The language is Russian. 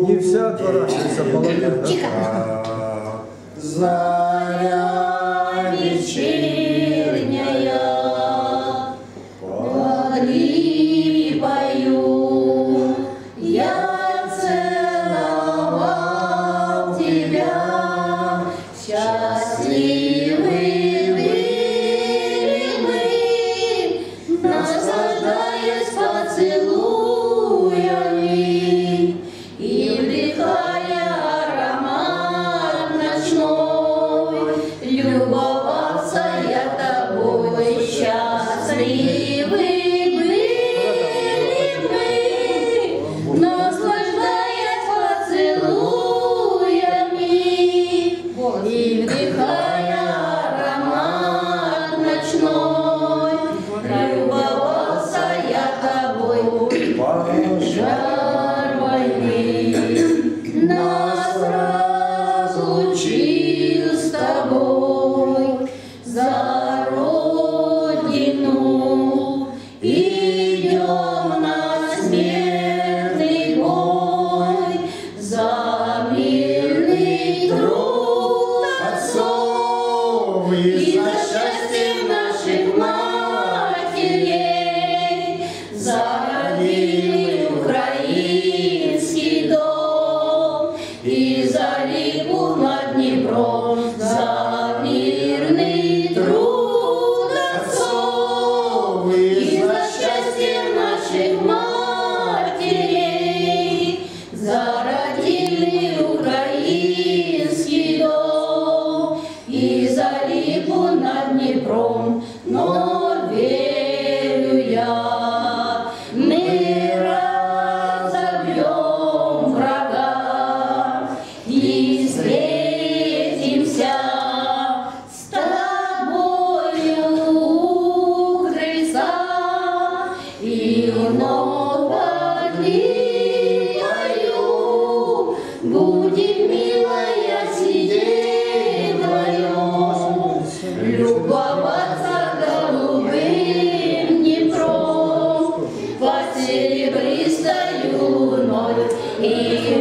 Не вся отворачивается, половина. Заря вечерняя, подли пою, я целовал тебя, счастливы были мы, наслаждаясь поцелуями и вдыхая аромат ночной, любовался я тобой, счастливы были мы, наслаждаясь поцелуями и вдыхая аромат ночной, любовался я тобой. Жар войны нас разлучил с тобой, за родину идем на смертный бой, за мирный труд отцов и за счастье наших матерей, за родимый украинский дом и за Лигу над Днепром, за мирный труд отцов и за счастье наших матерей, за родимый украинский дом и за Лигу над Днепром. Но верю я, мы разобьем врага и встретимся с тобою у крыльца, и вновь подливаю, будем, милая, сидеть вдвоем, любоваться голубым Днепром под серебристою луной. И